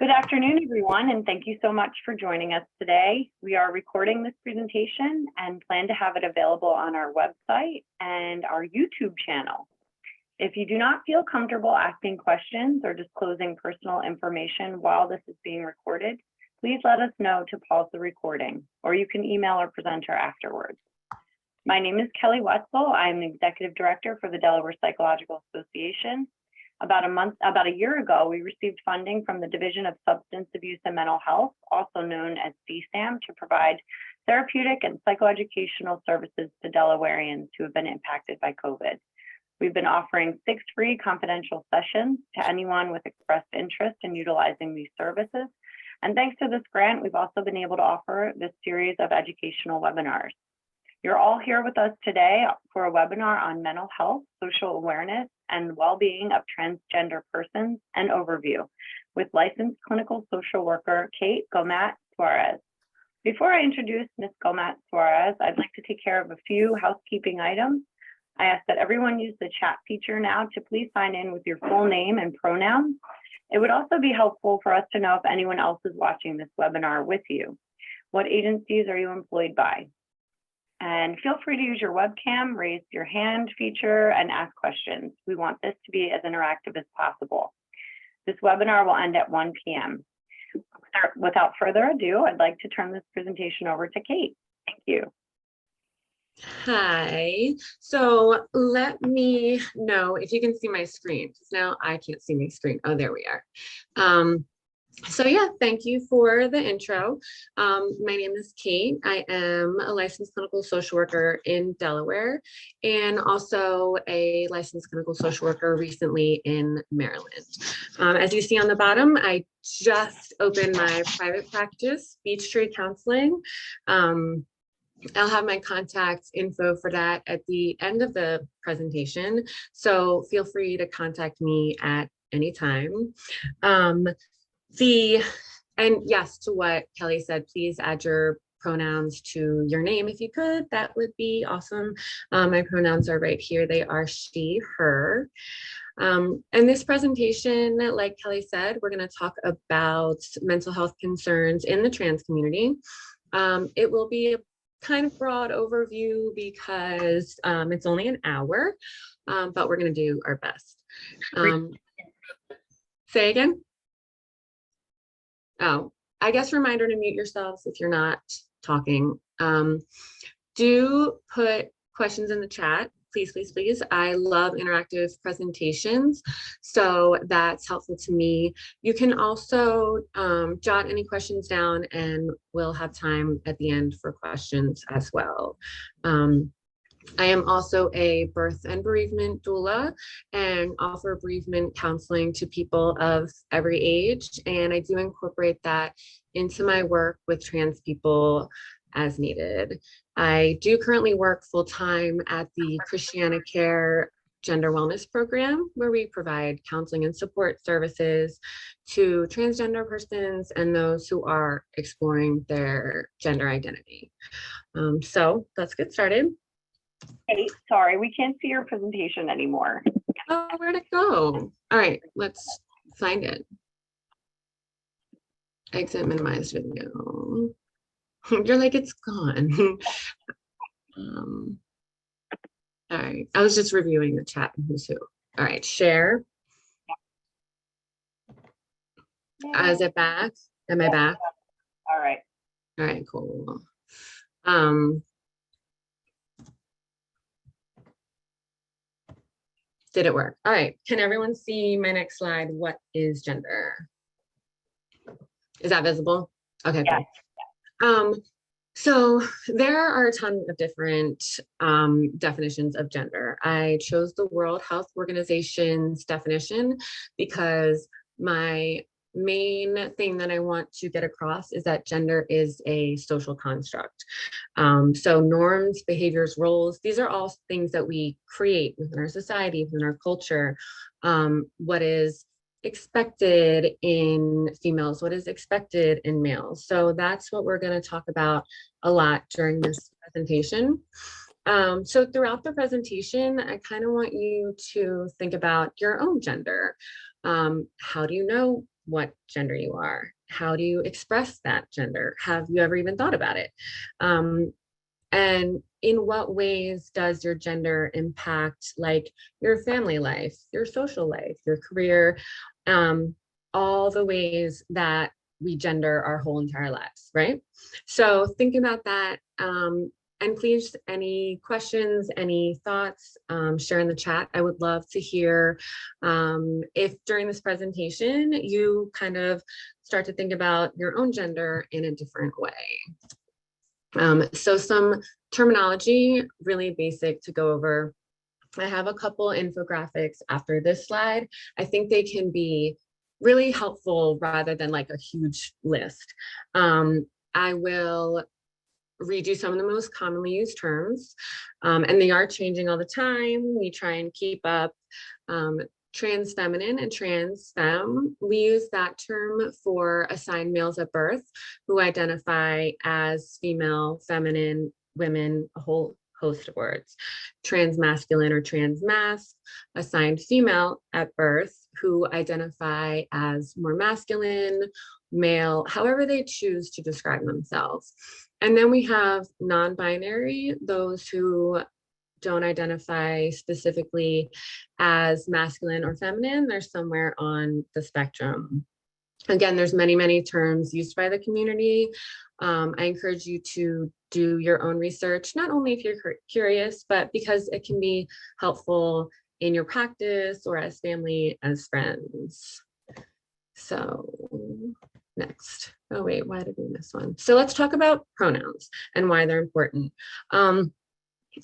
Good afternoon, everyone, and thank you so much for joining us today. We are recording this presentation and plan to have it available on our website and our YouTube channel. If you do not feel comfortable asking questions or disclosing personal information while this is being recorded, please let us know to pause the recording, or you can email our presenter afterwards. My name is Kelly Wetzel. I'm the Executive Director for the Delaware Psychological Association. About a year ago, we received funding from the Division of Substance Abuse and Mental Health, also known as DSAM, to provide therapeutic and psychoeducational services to Delawareans who have been impacted by COVID. We've been offering 6 free confidential sessions to anyone with expressed interest in utilizing these services. And thanks to this grant, we've also been able to offer this series of educational webinars. You're all here with us today for a webinar on mental health, social awareness, and well-being of transgender persons and overview with licensed clinical social worker Kate Gomat-Suarez. Before I introduce Ms. Gomat-Suarez, I'd like to take care of a few housekeeping items. I ask that everyone use the chat feature now to please sign in with your full name and pronouns. It would also be helpful for us to know if anyone else is watching this webinar with you. What agencies are you employed by? And feel free to use your webcam, raise your hand feature, and ask questions. We want this to be as interactive as possible. This webinar will end at 1 p.m. Without further ado, I'd like to turn this presentation over to Kate. Thank you. Hi, so let me know if you can see my screen, because now I can't see my screen. Oh, there we are. So yeah, thank you for the intro. My name is Kate. I am a licensed clinical social worker in Delaware and also a licensed clinical social worker recently in Maryland. As you see on the bottom, I just opened my private practice, Beechtree Counseling. I'll have my contact info for that at the end of the presentation, so feel free to contact me at any time. And yes, to what Kelly said, please add your pronouns to your name if you could. That would be awesome. My pronouns are right here. They are she, her. And this presentation, like Kelly said, we're going to talk about mental health concerns in the trans community. It will be a kind of broad overview because it's only an hour, but we're going to do our best. Say again? Oh, I guess reminder to mute yourselves if you're not talking. Do put questions in the chat, please, please, please. I love interactive presentations, so that's helpful to me. You can also jot any questions down and we'll have time at the end for questions as well. I am also a birth and bereavement doula and offer bereavement counseling to people of every age. And I do incorporate that into my work with trans people as needed. I do currently work full-time at the Christiana Care Gender Wellness Program, where we provide counseling and support services to transgender persons and those who are exploring their gender identity. So let's get started. Hey, sorry, we can't see your presentation anymore. Oh, where'd it go? All right, let's find it. Exit minimized video. You're like, it's gone. All right, I was just reviewing the chat and who's who. All right, share. Is it back? Am I back? All right. All right, cool. Did it work? All right, can everyone see my next slide? What is gender? Is that visible? Okay, yeah. Cool. So there are a ton of different definitions of gender. I chose the World Health Organization's definition because my main thing that I want to get across is that gender is a social construct. So norms, behaviors, roles, these are all things that we create within our society, within our culture. What is expected in females, what is expected in males. So that's what we're going to talk about a lot during this presentation. So throughout the presentation, I kind of want you to think about your own gender. How do you know what gender you are? How do you express that gender? Have you ever even thought about it? And in what ways does your gender impact like your family life, your social life, your career, all the ways that we gender our whole entire lives, right? So think about that. And please, any questions, any thoughts, share in the chat. I would love to hear if during this presentation you kind of start to think about your own gender in a different way. So some terminology, really basic to go over. I have a couple infographics after this slide. I think they can be really helpful rather than like a huge list. I will read you some of the most commonly used terms, and they are changing all the time. We try and keep up. Trans feminine and trans femme, we use that term for assigned males at birth who identify as female, feminine, women, a whole host of words. Trans masculine or trans masc, assigned female at birth who identify as more masculine, male, however they choose to describe themselves. And then we have non-binary, those who don't identify specifically as masculine or feminine. They're somewhere on the spectrum. Again, there's many, many terms used by the community. I encourage you to do your own research, not only if you're curious, but because it can be helpful in your practice or as family, as friends. So next. Oh wait, why did we miss one? So let's talk about pronouns and why they're important.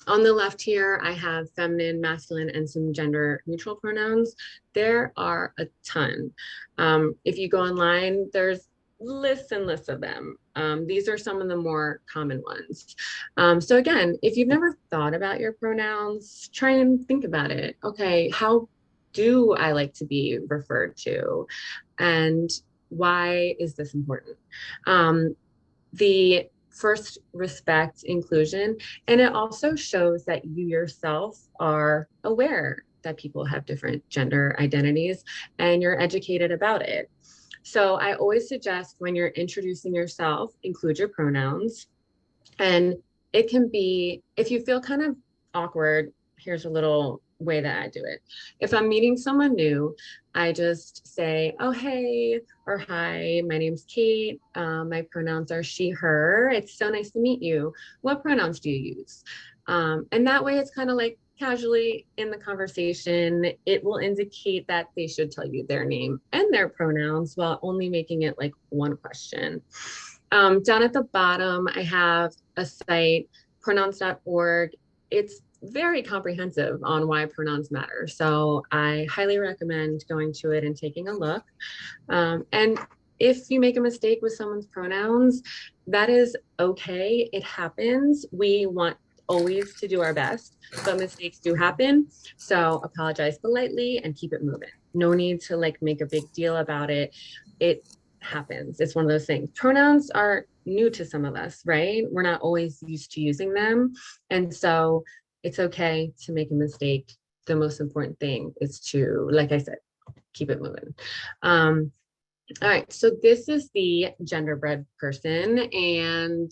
On the left here, I have feminine, masculine, and some gender neutral pronouns. There are a ton. If you go online, there's lists and lists of them. These are some of the more common ones. So again, if you've never thought about your pronouns, try and think about it. Okay, how do I like to be referred to? And why is this important? The first, respect inclusion, and it also shows that you yourself are aware that people have different gender identities and you're educated about it. So I always suggest when you're introducing yourself, include your pronouns. And it can be, if you feel kind of awkward, here's a little way that I do it. If I'm meeting someone new, I just say, oh, hey, or hi, my name's Kate. My pronouns are she, her. It's so nice to meet you. What pronouns do you use? And that way it's kind of like casually in the conversation, it will indicate that they should tell you their name and their pronouns while only making it like one question. Down at the bottom, I have a site, pronouns.org. It's very comprehensive on why pronouns matter. So I highly recommend going to it and taking a look. And if you make a mistake with someone's pronouns, that is okay. It happens. We want always to do our best, but mistakes do happen. So apologize politely and keep it moving. No need to like make a big deal about it. It happens. It's one of those things. Pronouns are new to some of us, right? We're not always used to using them. And so it's okay to make a mistake. The most important thing is to, like I said, keep it moving. All right, so this is the genderbread person, and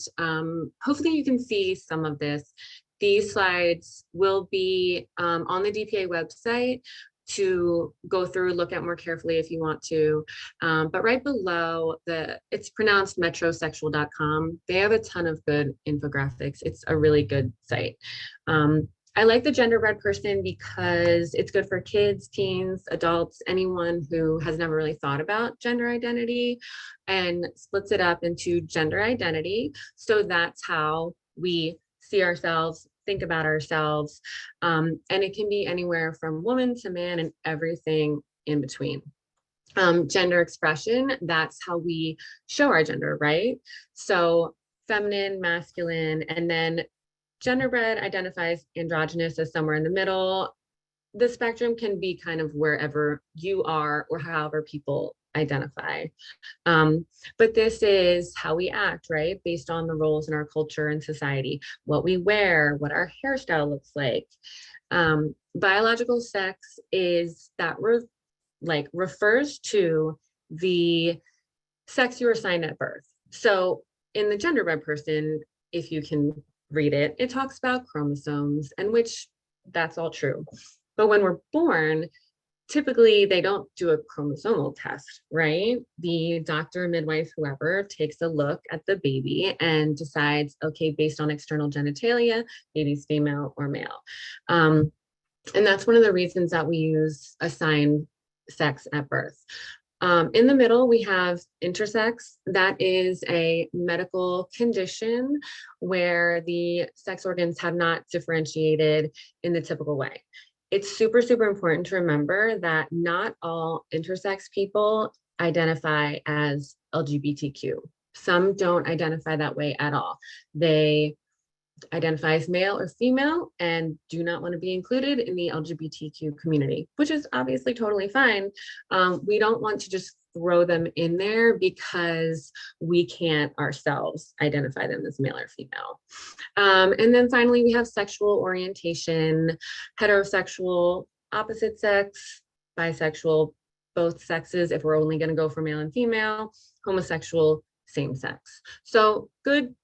hopefully you can see some of this. These slides will be on the DPA website to go through, look at more carefully if you want to. But right below, it's pronounced metrosexual.com. They have a ton of good infographics. It's a really good site. I like the genderbread person because it's good for kids, teens, adults, anyone who has never really thought about gender identity, and splits it up into gender identity. So that's how we see ourselves, think about ourselves. And it can be anywhere from woman to man and everything in between. Gender expression, that's how we show our gender, right? So feminine, masculine, and then genderbread identifies androgynous as somewhere in the middle. The spectrum can be kind of wherever you are or however people identify. But this is how we act, right? Based on the roles in our culture and society, what we wear, what our hairstyle looks like. Biological sex is that refers to the sex you were assigned at birth. So in the genderbread person, if you can read it, it talks about chromosomes, and which that's all true. But when we're born, typically they don't do a chromosomal test, right? The doctor, midwife, whoever takes a look at the baby and decides, okay, based on external genitalia, baby's female or male. And that's one of the reasons that we use assigned sex at birth. In the middle, we have intersex. That is a medical condition where the sex organs have not differentiated in the typical way. It's super, super important to remember that not all intersex people identify as LGBTQ. Some don't identify that way at all. They identify as male or female and do not want to be included in the LGBTQ community, which is obviously totally fine. We don't want to just throw them in there because we can't ourselves identify them as male or female. And then finally, we have sexual orientation, heterosexual, opposite sex, bisexual, both sexes, if we're only going to go for male and female, homosexual, same sex. So good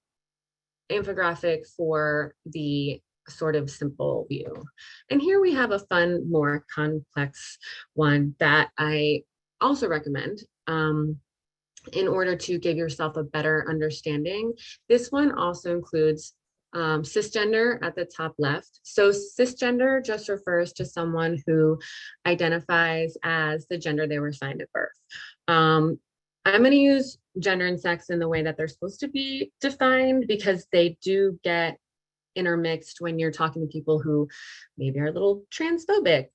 infographic for the sort of simple view. And here we have a fun, more complex one that I also recommend in order to give yourself a better understanding. This one also includes cisgender at the top left. So cisgender just refers to someone who identifies as the gender they were assigned at birth. I'm going to use gender and sex in the way that they're supposed to be defined because they do get intermixed when you're talking to people who maybe are a little transphobic.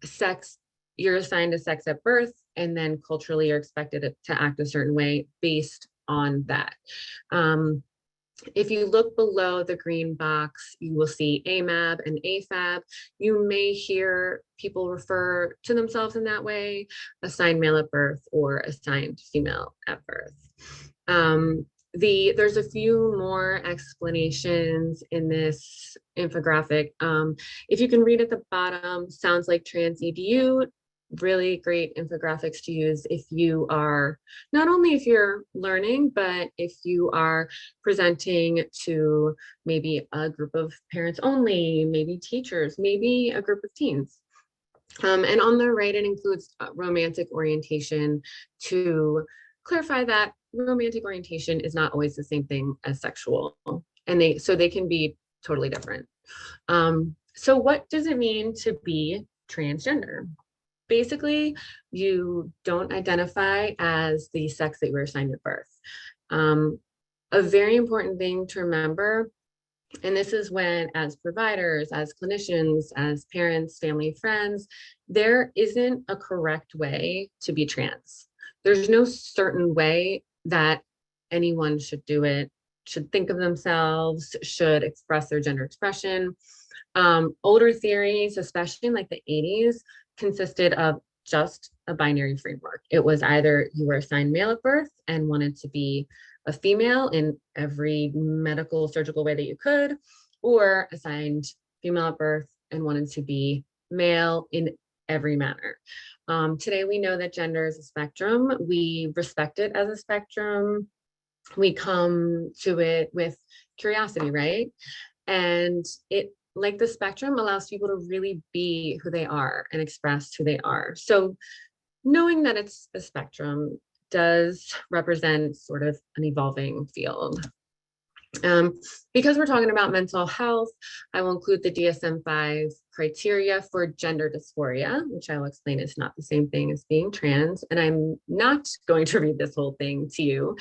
Sex, you're assigned a sex at birth, and then culturally you're expected to act a certain way based on that. If you look below the green box, you will see AMAB and AFAB. You may hear people refer to themselves in that way, assigned male at birth or assigned female at birth. There's a few more explanations in this infographic. If you can read at the bottom, sounds like trans edu, really great infographics to use if you are, not only if you're learning, but if you are presenting to maybe a group of parents only, maybe teachers, maybe a group of teens. And on the right, it includes romantic orientation to clarify that romantic orientation is not always the same thing as sexual, and they can be totally different. So what does it mean to be transgender? Basically, you don't identify as the sex that you were assigned at birth. A very important thing to remember, and this is when, as providers, as clinicians, as parents, family, friends, there isn't a correct way to be trans. There's no certain way that anyone should do it, should think of themselves, should express their gender expression. Older theories, especially in like the 80s, consisted of just a binary framework. It was either you were assigned male at birth and wanted to be a female in every medical surgical way that you could, or assigned female at birth and wanted to be male in every manner. Today we know that gender is a spectrum. We respect it as a spectrum. We come to it with curiosity, right? And it, like the spectrum, allows people to really be who they are and express who they are. So knowing that it's a spectrum does represent sort of an evolving field. Because we're talking about mental health, I will include the DSM-5 criteria for gender dysphoria, which I will explain is not the same thing as being trans. And I'm not going to read this whole thing to you.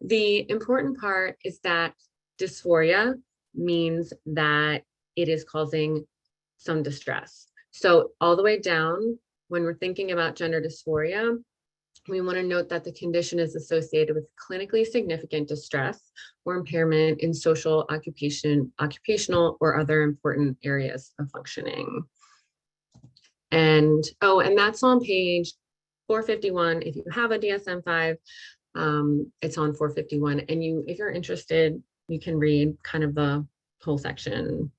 The important part is that dysphoria means that it is causing some distress. So all the way down, when we're thinking about gender dysphoria, we want to note that the condition is associated with clinically significant distress or impairment in social, occupational, or other important areas of functioning. And that's on page 451. If you have a DSM-5, it's on 451. And if you're interested, you can read kind of the whole section.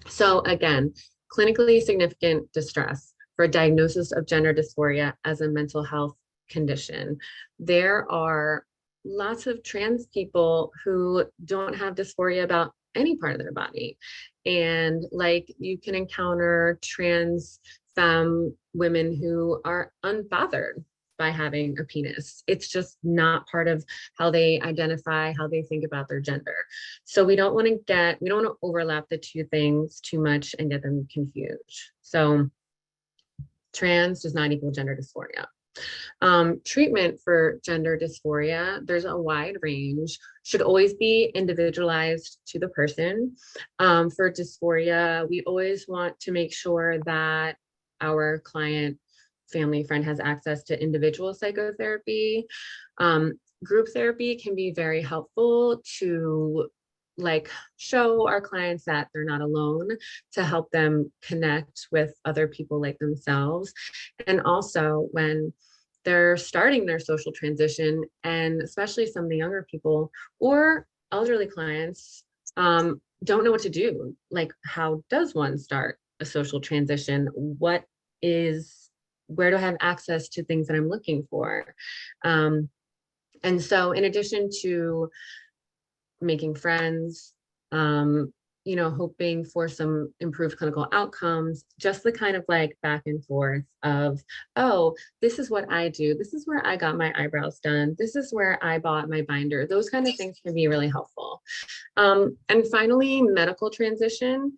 So again, clinically significant distress. for a diagnosis of gender dysphoria as a mental health condition. There are lots of trans people who don't have dysphoria about any part of their body. And like you can encounter trans femme women who are unbothered by having a penis. It's just not part of how they identify, how they think about their gender. So we don't want to overlap the two things too much and get them confused. So trans does not equal gender dysphoria. Treatment for gender dysphoria, there's a wide range, should always be individualized to the person. For dysphoria, we always want to make sure that our client, family, friend has access to individual psychotherapy. Group therapy can be very helpful to show our clients that they're not alone, to help them connect with other people like themselves. And also when they're starting their social transition, and especially some of the younger people or elderly clients don't know what to do. Like, how does one start a social transition? Where do I have access to things that I'm looking for? And so in addition to making friends, hoping for some improved clinical outcomes, just the kind of back and forth of, oh, this is what I do. This is where I got my eyebrows done. This is where I bought my binder. Those kind of things can be really helpful. And finally, medical transition.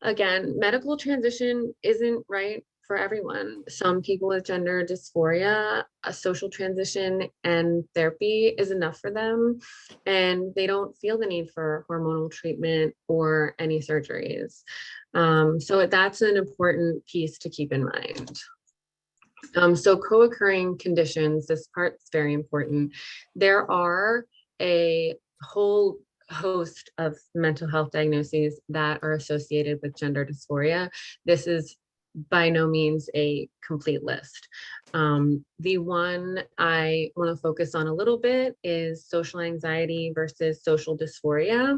Again, medical transition isn't right for everyone. Some people with gender dysphoria, a social transition and therapy is enough for them, and they don't feel the need for hormonal treatment or any surgeries. So that's an important piece to keep in mind. So co-occurring conditions, this part's very important. There are a whole host of mental health diagnoses that are associated with gender dysphoria. This is by no means a complete list. The one I want to focus on a little bit is social anxiety versus social dysphoria.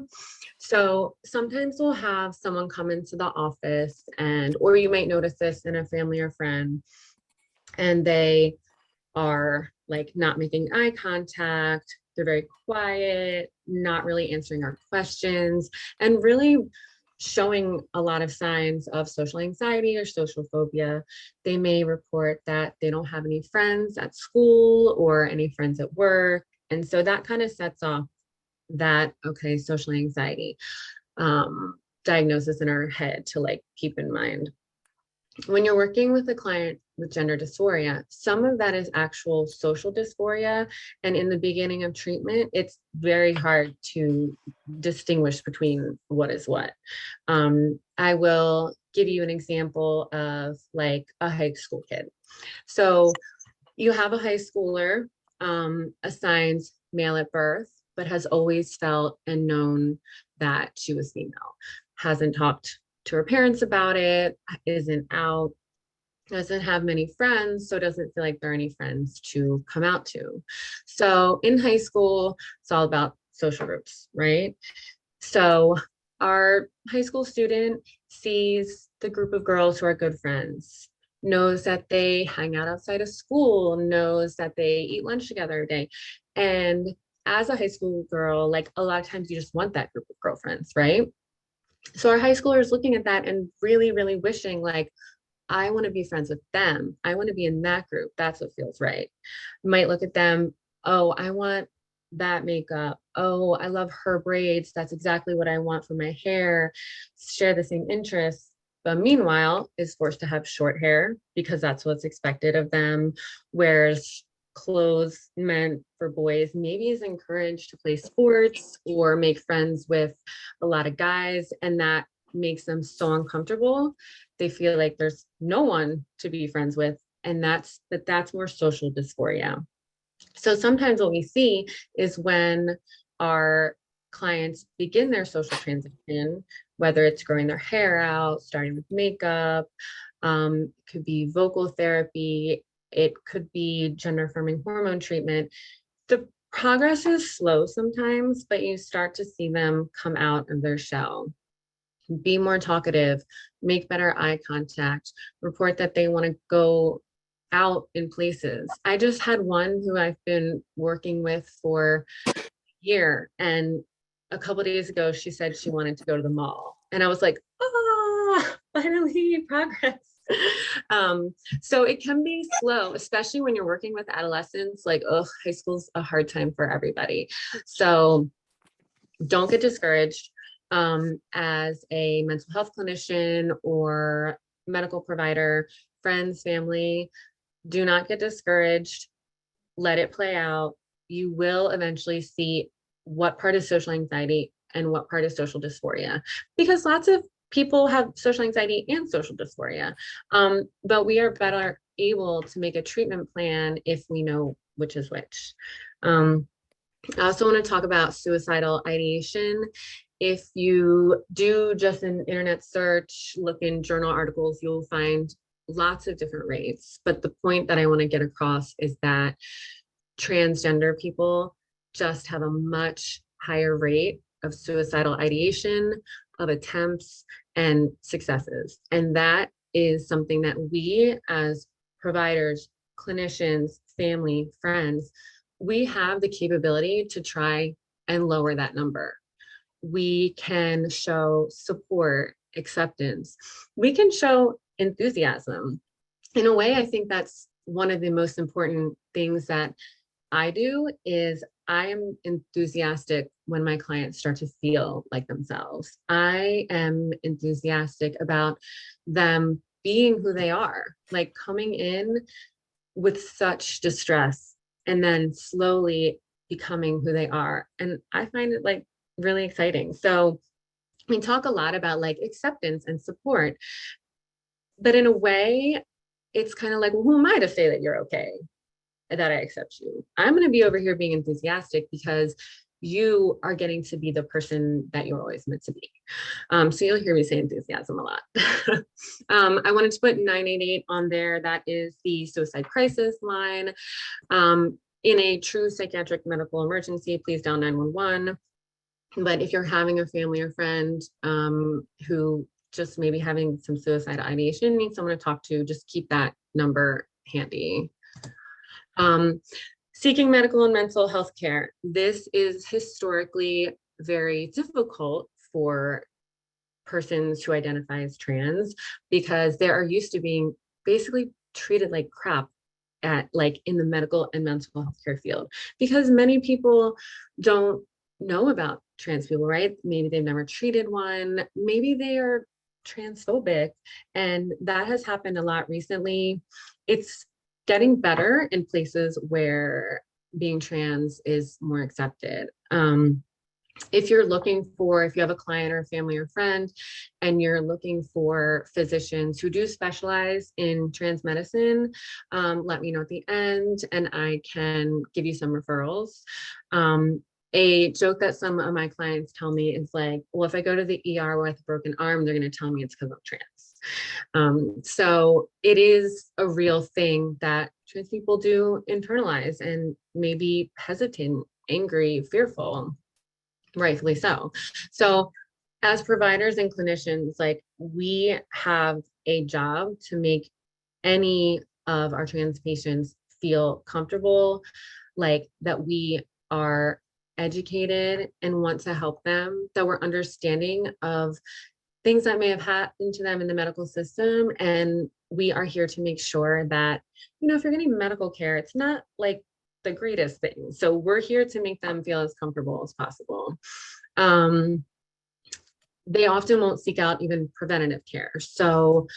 So sometimes we'll have someone come into the office or you might notice this in a family or friend, and they are not making eye contact. They're very quiet, not really answering our questions, and really showing a lot of signs of social anxiety or social phobia. They may report that they don't have any friends at school or any friends at work. And so that kind of sets off that, okay, social anxiety diagnosis in our head to keep in mind. When you're working with a client with gender dysphoria, some of that is actual social dysphoria. And in the beginning of treatment, it's very hard to distinguish between what is what. I will give you an example of a high school kid. So you have a high schooler assigned male at birth, but has always felt and known that she was female, hasn't talked to her parents about it, isn't out, doesn't have many friends, so doesn't feel like there are any friends to come out to. So in high school, it's all about social groups, right? So our high school student sees the group of girls who are good friends, knows that they hang out outside of school, knows that they eat lunch together every day. And as a high school girl, a lot of times you just want that group of girlfriends, right? So our high schooler is looking at that and really, really wishing I want to be friends with them. I want to be in that group. That's what feels right. Might look at them. Oh, I want that makeup. Oh, I love her braids. That's exactly what I want for my hair. Share the same interests. But meanwhile, is forced to have short hair because that's what's expected of them. Wears clothes meant for boys, maybe is encouraged to play sports or make friends with a lot of guys, and that makes them so uncomfortable. They feel like there's no one to be friends with, and that's more social dysphoria. So sometimes what we see is when our clients begin their social transition, whether it's growing their hair out, starting with makeup, could be vocal therapy, it could be gender affirming hormone treatment. The progress is slow sometimes, but you start to see them come out of their shell. be more talkative, make better eye contact, report that they want to go out in places. I just had one who I've been working with for a year, and a couple of days ago, she said she wanted to go to the mall. And I was like, oh, finally progress. So it can be slow, especially when you're working with adolescents. Like, oh, high school's a hard time for everybody. So don't get discouraged. As a mental health clinician or medical provider, friends, family, do not get discouraged. Let it play out. You will eventually see what part is social anxiety and what part is social dysphoria, because lots of people have social anxiety and social dysphoria. But we are better able to make a treatment plan if we know which is which. I also want to talk about suicidal ideation. If you do just an internet search, look in journal articles, you'll find lots of different rates. But the point that I want to get across is that transgender people just have a much higher rate of suicidal ideation, of attempts, and successes. And that is something that we as providers, clinicians, family, friends, we have the capability to try and lower that number. We can show support, acceptance. We can show enthusiasm. In a way, I think that's one of the most important things that I do is I am enthusiastic when my clients start to feel like themselves. I am enthusiastic about them being who they are, like coming in with such distress and then slowly becoming who they are. And I find it like really exciting. So we talk a lot about like acceptance and support, but in a way, it's kind of like, well, who am I to say that you're okay, that I accept you? I'm going to be over here being enthusiastic because you are getting to be the person that you're always meant to be. So you'll hear me say enthusiasm a lot. I wanted to put 988 on there. That is the suicide crisis line. In a true psychiatric medical emergency, please dial 911. But if you're having a family or friend who just maybe having some suicide ideation, needs someone to talk to, just keep that number handy. Seeking medical and mental health care. This is historically very difficult for persons who identify as trans because they are used to being basically treated like crap at like in the medical and mental health care field, because many people don't know about trans people, right? Maybe they've never treated one, maybe they are transphobic, and that has happened a lot recently. It's getting better in places where being trans is more accepted. If you're looking for, if you have a client or a family or friend, and you're looking for physicians who do specialize in trans medicine, let me know at the end and I can give you some referrals. A joke that some of my clients tell me is like, well, if I go to the ER with a broken arm, they're going to tell me it's because I'm trans. So it is a real thing that trans people do internalize and maybe hesitant, angry, fearful, rightfully so. So as providers and clinicians, like we have a job to make any of our trans patients feel comfortable, like that we are educated and want to help them, that we're understanding of things that may have happened to them in the medical system. And we are here to make sure that, you know, if you're getting medical care, it's not like the greatest thing. So we're here to make them feel as comfortable as possible. They often won't seek out even preventative care. So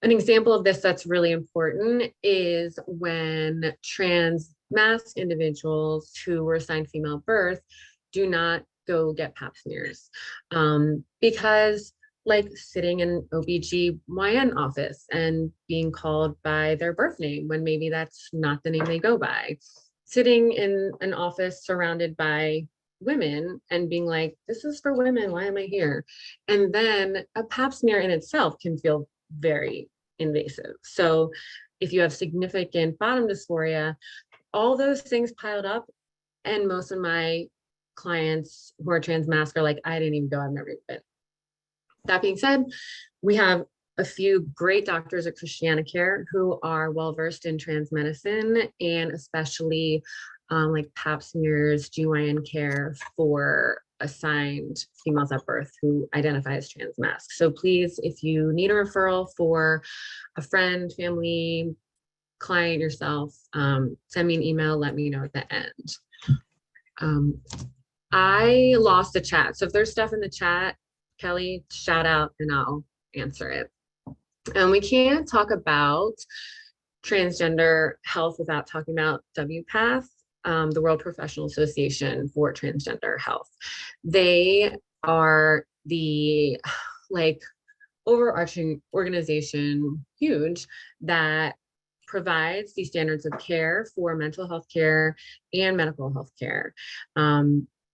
an example of this that's really important is when trans masked individuals who were assigned female birth do not go get pap smears, because like sitting in an OBGYN office and being called by their birth name when maybe that's not the name they go by, sitting in an office surrounded by women and being like, this is for women, why am I here? And then a pap smear in itself can feel very invasive. So if you have significant bottom dysphoria, all those things piled up, and most of my clients who are trans mask are like, I didn't even go, I've never been. That being said, we have a few great doctors at Christianacare who are well-versed in trans medicine, and especially like pap smears, GYN care for assigned females at birth who identify as trans masks. So please, if you need a referral for a friend, family, client, yourself, send me an email, let me know at the end. I lost the chat. So if there's stuff in the chat, Kelly, shout out and I'll answer it. And we can't talk about transgender health without talking about WPATH, the World Professional Association for Transgender Health. They are the like overarching organization, huge, that provides these standards of care for mental health care and medical health care.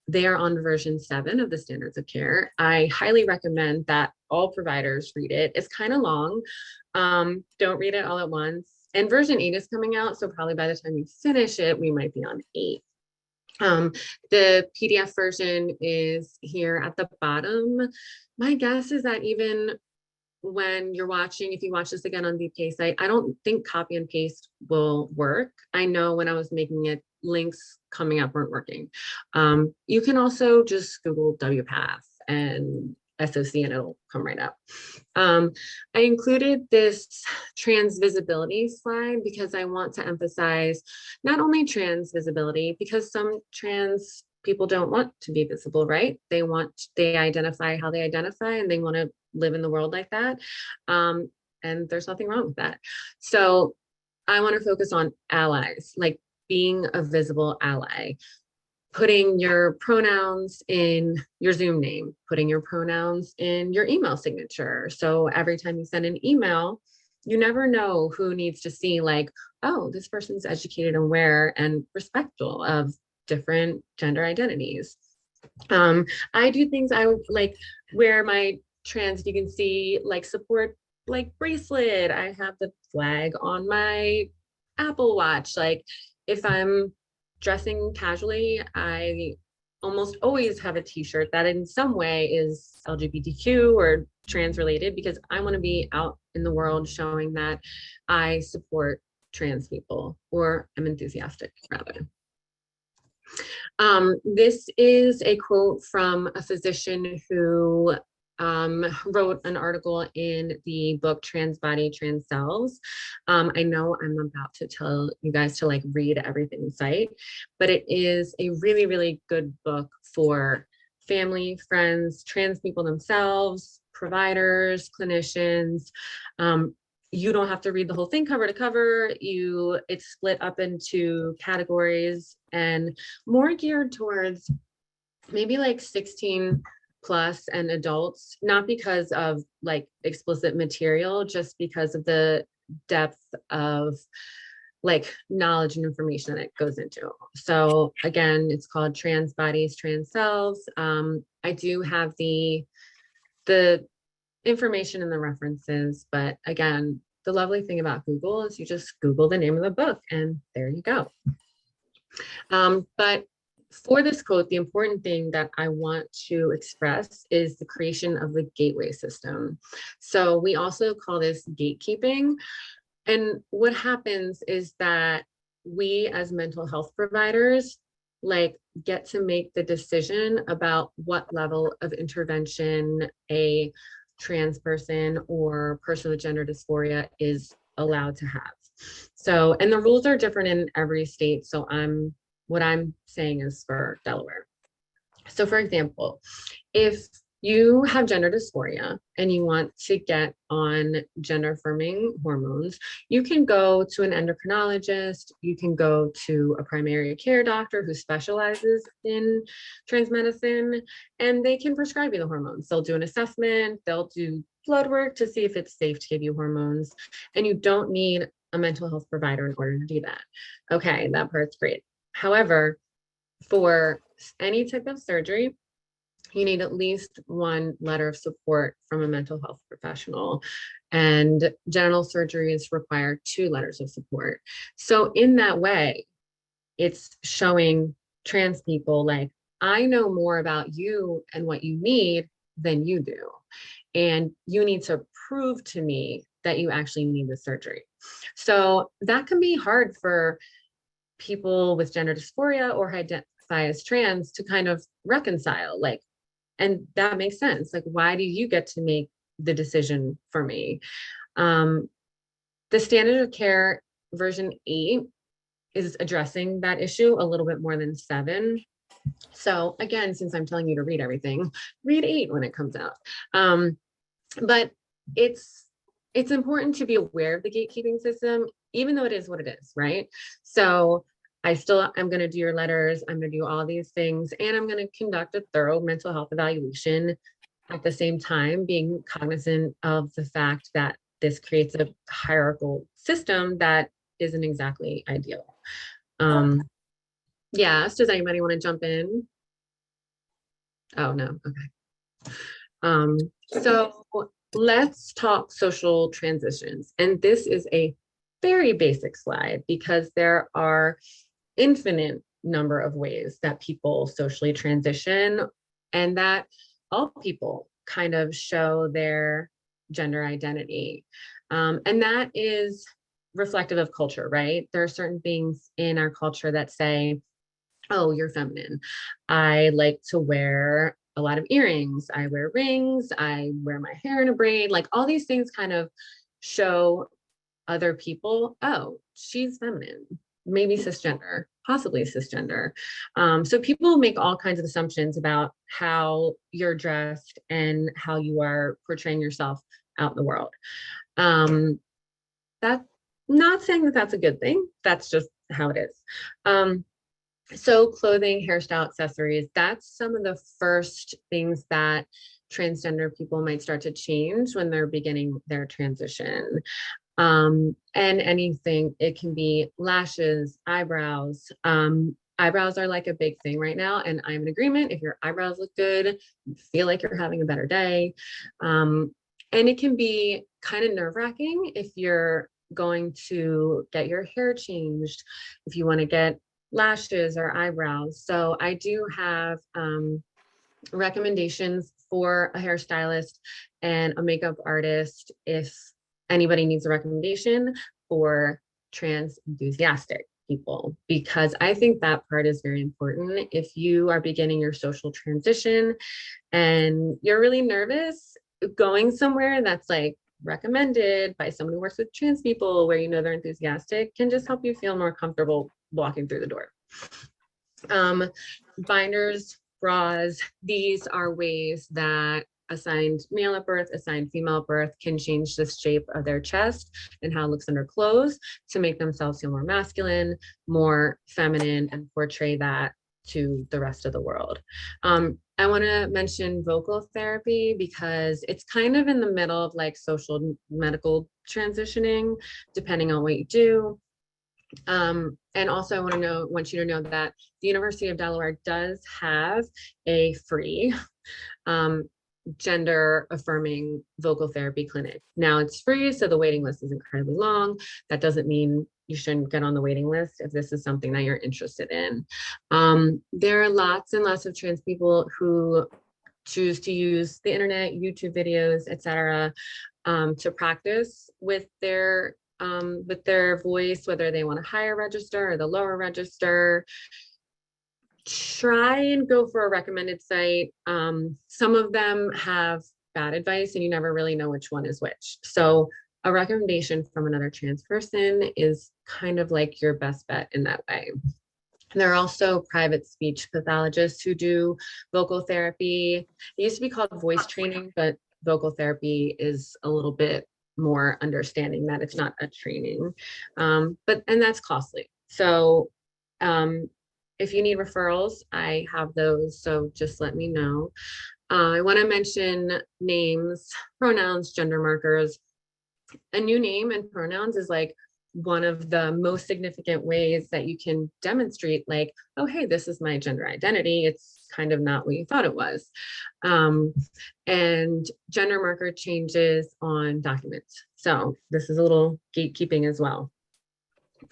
They are on version 7 of the standards of care. I highly recommend that all providers read it. It's kind of long. Don't read it all at once. And version 8 is coming out, so probably by the time you finish it, we might be on 8. The PDF version is here at the bottom. My guess is that even when you're watching, if you watch this again on VPA site, I don't think copy and paste will work. I know when I was making it, links coming up weren't working. You can also just Google WPATH and SOC and it'll come right up. I included this trans visibility slide because I want to emphasize not only trans visibility, because some trans people don't want to be visible, right? They identify how they identify and they want to live in the world like that. And there's nothing wrong with that. So I want to focus on allies, like being a visible ally, putting your pronouns in your Zoom name, putting your pronouns in your email signature. So every time you send an email, you never know who needs to see like, oh, this person's educated and aware and respectful of different gender identities. I do things I would like wear my trans, you can see like support like bracelet. I have the flag on my Apple Watch. Like if I'm dressing casually, I almost always have a t-shirt that in some way is LGBTQ or trans related, because I want to be out in the world showing that I support trans people, or I'm enthusiastic rather. This is a quote from a physician who wrote an article in the book Trans Body, Trans Selves. I know I'm about to tell you guys to like read everything in sight, but it is a really, really good book for family, friends, trans people themselves, providers, clinicians. You don't have to read the whole thing cover to cover. It's split up into categories and more geared towards maybe like 16 plus and adults, not because of like explicit material, just because of the depth of like knowledge and information that it goes into. So again, it's called Trans Bodies, Trans Selves. I do have the information and the references, but again, the lovely thing about Google is you just Google the name of the book and there you go. But for this quote, the important thing that I want to express is the creation of the gateway system. So we also call this gatekeeping. And what happens is that we as mental health providers like get to make the decision about what level of intervention a trans person or person with gender dysphoria is allowed to have. So, and the rules are different in every state. So what I'm saying is for Delaware. So for example, if you have gender dysphoria and you want to get on gender affirming hormones, you can go to an endocrinologist, you can go to a primary care doctor who specializes in trans medicine, and they can prescribe you the hormones. They'll do an assessment, they'll do blood work to see if it's safe to give you hormones, and you don't need a mental health provider in order to do that. Okay, that part's great. However, for any type of surgery, you need at least one letter of support from a mental health professional, and genital surgeries require 2 letters of support. So in that way, it's showing trans people like, I know more about you and what you need than you do. And you need to prove to me that you actually need the surgery. So that can be hard for people with gender dysphoria or identify as trans to kind of reconcile, like, and that makes sense. Like, why do you get to make the decision for me? The standard of care version 8 is addressing that issue a little bit more than 7. So again, since I'm telling you to read everything, read 8 when it comes out. But it's important to be aware of the gatekeeping system, even though it is what it is, right? So I'm going to do your letters, I'm going to do all these things, and I'm going to conduct a thorough mental health evaluation at the same time, being cognizant of the fact that this creates a hierarchical system that isn't exactly ideal. Yes, does anybody want to jump in? Oh, no, okay. So let's talk social transitions. And this is a very basic slide because there are infinite number of ways that people socially transition, and that all people kind of show their gender identity. And that is reflective of culture, right? There are certain things in our culture that say, oh, you're feminine. I like to wear a lot of earrings. I wear rings. I wear my hair in a braid. Like all these things kind of show other people, oh, she's feminine, maybe cisgender, possibly cisgender. So people make all kinds of assumptions about how you're dressed and how you are portraying yourself out in the world. That's not saying that that's a good thing. That's just how it is. So clothing, hairstyle, accessories, that's some of the first things that transgender people might start to change when they're beginning their transition. And anything, it can be lashes, eyebrows. Eyebrows are like a big thing right now, and I'm in agreement. If your eyebrows look good, you feel like you're having a better day. And it can be kind of nerve-wracking if you're going to get your hair changed, if you want to get lashes or eyebrows. So I do have recommendations for a hairstylist and a makeup artist if anybody needs a recommendation for trans enthusiastic people, because I think that part is very important. If you are beginning your social transition and you're really nervous, going somewhere that's like recommended by someone who works with trans people where you know they're enthusiastic can just help you feel more comfortable walking through the door. Binders, bras, these are ways that assigned male at birth, assigned female at birth can change the shape of their chest and how it looks under clothes to make themselves feel more masculine, more feminine, and portray that to the rest of the world. I want to mention vocal therapy because it's kind of in the middle of like social medical transitioning, depending on what you do. And also I want you to know that the University of Delaware does have a free gender affirming vocal therapy clinic. Now it's free, so the waiting list is incredibly long. That doesn't mean you shouldn't get on the waiting list if this is something that you're interested in. There are lots and lots of trans people who choose to use the internet, YouTube videos, etc., to practice with their voice, whether they want a higher register or the lower register. Try and go for a recommended site. Some of them have bad advice and you never really know which one is which. So a recommendation from another trans person is kind of like your best bet in that way. There are also private speech pathologists who do vocal therapy. It used to be called voice training, but vocal therapy is a little bit more understanding that it's not a training, and that's costly. So if you need referrals, I have those, so just let me know. I want to mention names, pronouns, gender markers. A new name and pronouns is like one of the most significant ways that you can demonstrate like, oh, hey, this is my gender identity. It's kind of not what you thought it was. And gender marker changes on documents. So this is a little gatekeeping as well.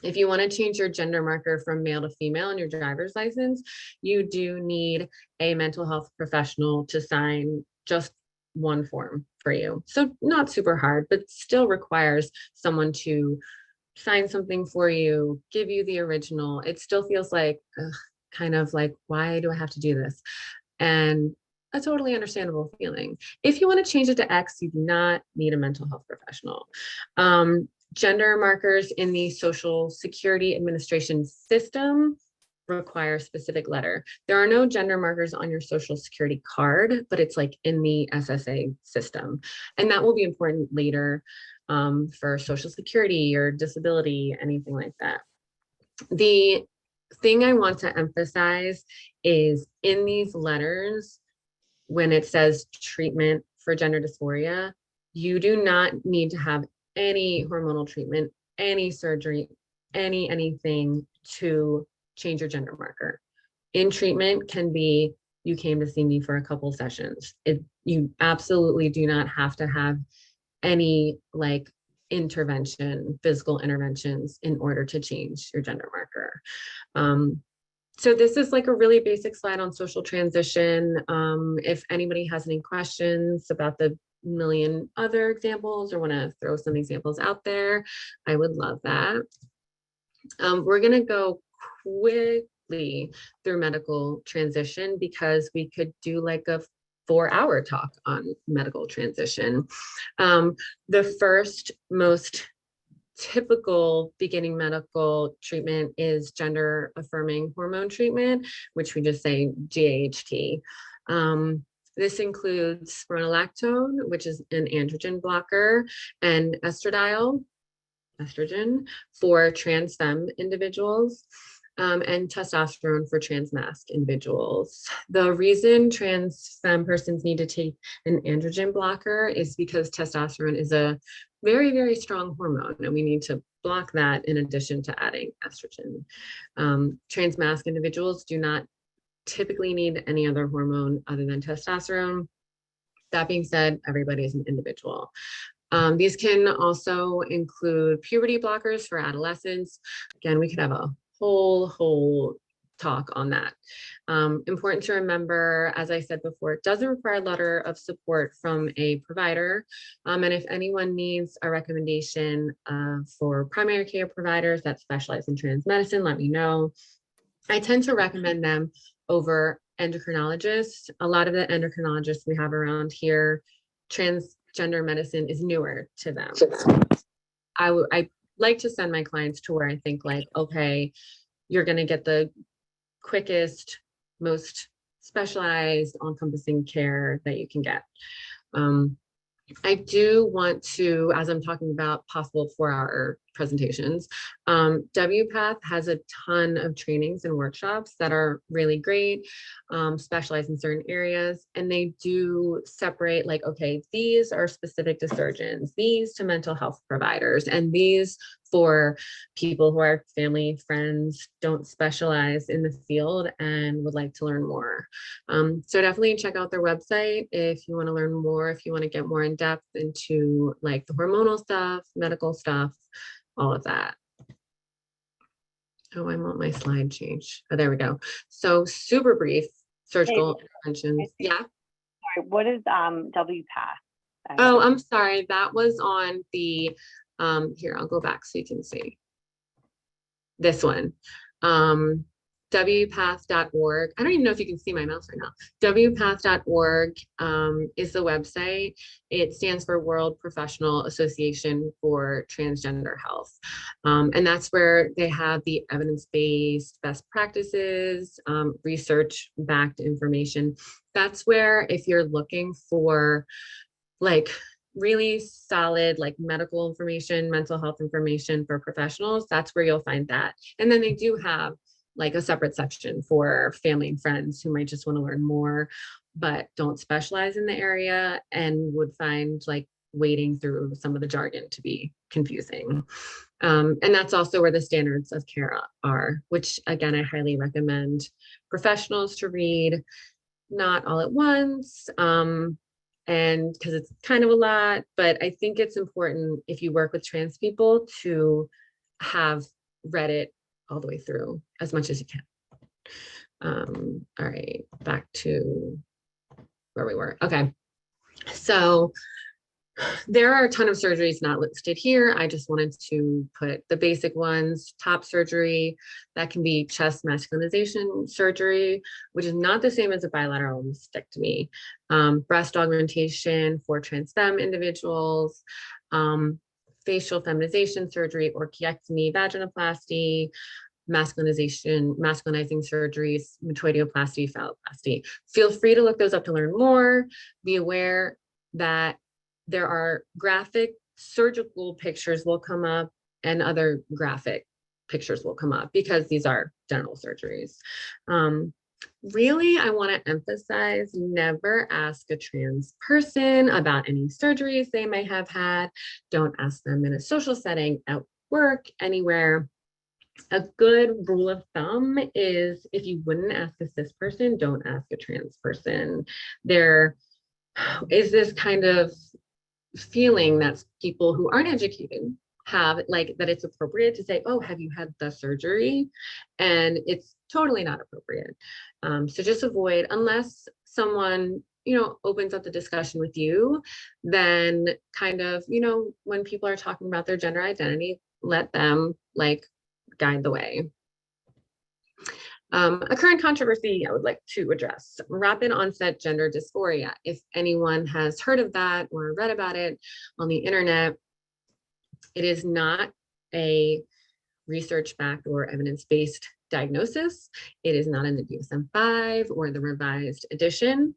If you want to change your gender marker from male to female in your driver's license, you do need a mental health professional to sign just one form for you. So not super hard, but still requires someone to sign something for you, give you the original. It still feels like kind of like, why do I have to do this? And a totally understandable feeling. If you want to change it to X, you do not need a mental health professional. Gender markers in the Social Security Administration system require a specific letter. There are no gender markers on your Social Security card, but it's like in the SSA system. And that will be important later for Social Security or disability, anything like that. The thing I want to emphasize is in these letters, when it says treatment for gender dysphoria, you do not need to have any hormonal treatment, any surgery, anything to change your gender marker. In treatment can be, you came to see me for a couple sessions. You absolutely do not have to have any like intervention, physical interventions in order to change your gender marker. So this is like a really basic slide on social transition. If anybody has any questions about the million other examples or want to throw some examples out there, I would love that. We're going to go quickly through medical transition because we could do like a 4-hour talk on medical transition. The first most typical beginning medical treatment is gender affirming hormone treatment, which we just say GAHT. This includes spironolactone, which is an androgen blocker, and estradiol, estrogen, for trans femme individuals, and testosterone for trans masc individuals. The reason trans femme persons need to take an androgen blocker is because testosterone is a very, very strong hormone, and we need to block that in addition to adding estrogen. Trans masc individuals do not typically need any other hormone other than testosterone. That being said, everybody is an individual. These can also include puberty blockers for adolescents. Again, we could have a whole talk on that. Important to remember, as I said before, it doesn't require a letter of support from a provider. And if anyone needs a recommendation for primary care providers that specialize in trans medicine, let me know. I tend to recommend them over endocrinologists. A lot of the endocrinologists we have around here, transgender medicine is newer to them. I like to send my clients to where I think like, okay, you're going to get the quickest, most specialized, all-encompassing care that you can get. I do want to, as I'm talking about possible 4-hour presentations, WPATH has a ton of trainings and workshops that are really great, specialized in certain areas, and they do separate like, okay, these are specific to surgeons, these to mental health providers, and these for people who are family, friends, don't specialize in the field and would like to learn more. So definitely check out their website if you want to learn more, if you want to get more in depth into like the hormonal stuff, medical stuff, all of that. Oh, I want my slide changed. Oh, there we go. So super brief surgical interventions. Yeah. Sorry, what is WPATH? Oh, I'm sorry. That was on the, here, I'll go back so you can see this one. WPATH.org. I don't even know if you can see my mouse right now. WPATH.org is the website. It stands for World Professional Association for Transgender Health. And that's where they have the evidence-based best practices, research-backed information. That's where if you're looking for like really solid like medical information, mental health information for professionals, that's where you'll find that. And then they do have like a separate section for family and friends who might just want to learn more, but don't specialize in the area and would find like wading through some of the jargon to be confusing. And that's also where the standards of care are, which again, I highly recommend professionals to read, not all at once, and because it's kind of a lot, but I think it's important if you work with trans people to have read it all the way through as much as you can. All right, back to where we were. Okay. So there are a ton of surgeries not listed here. I just wanted to put the basic ones. Top surgery, that can be chest masculinization surgery, which is not the same as a bilateral mastectomy. Breast augmentation for trans femme individuals, facial feminization surgery, orchiectomy, vaginoplasty, masculinizing surgeries, metoidioplasty, phalloplasty. Feel free to look those up to learn more. Be aware that there are graphic surgical pictures will come up and other graphic pictures will come up because these are genital surgeries. Really, I want to emphasize never ask a trans person about any surgeries they may have had. Don't ask them in a social setting, at work, anywhere. A good rule of thumb is if you wouldn't ask a cis person, don't ask a trans person. There is this kind of feeling that people who aren't educated have, like, that it's appropriate to say, oh, have you had the surgery? And it's totally not appropriate. So just avoid, unless someone, opens up the discussion with you, then kind of, when people are talking about their gender identity, let them guide the way. A current controversy I would like to address, rapid onset gender dysphoria. If anyone has heard of that or read about it on the internet, it is not a research-backed or evidence-based diagnosis. It is not in the DSM-5 or the revised edition.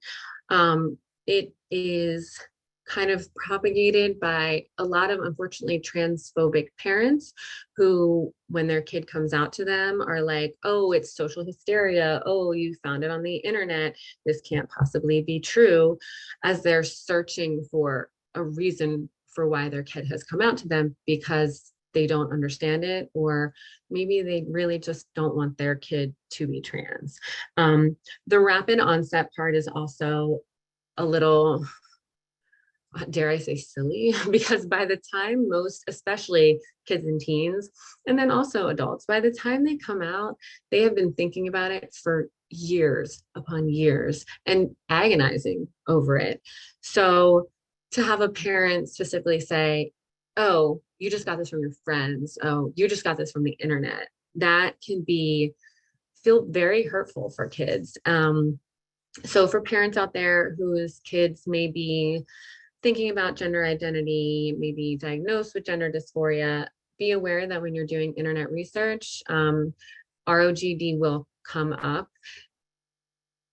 It is kind of propagated by a lot of, unfortunately, transphobic parents who, when their kid comes out to them, are like, oh, it's social hysteria. Oh, you found it on the internet. This can't possibly be true, as they're searching for a reason for why their kid has come out to them because they don't understand it, or maybe they really just don't want their kid to be trans. The rapid onset part is also a little, dare I say, silly, because by the time most, especially kids and teens, and then also adults, by the time they come out, they have been thinking about it for years upon years and agonizing over it. So to have a parent specifically say, oh, you just got this from your friends, oh, you just got this from the internet, that can feel very hurtful for kids. So for parents out there whose kids may be thinking about gender identity, maybe diagnosed with gender dysphoria, be aware that when you're doing internet research, ROGD will come up.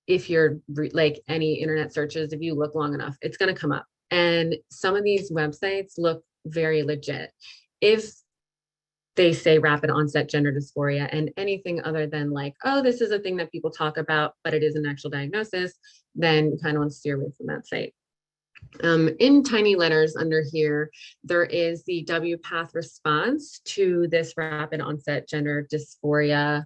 If you're like any internet searches, if you look long enough, it's going to come up. And some of these websites look very legit. If they say rapid onset gender dysphoria and anything other than like, oh, this is a thing that people talk about, but it is an actual diagnosis, then you kind of want to steer away from that site. In tiny letters under here, there is the WPATH response to this rapid onset gender dysphoria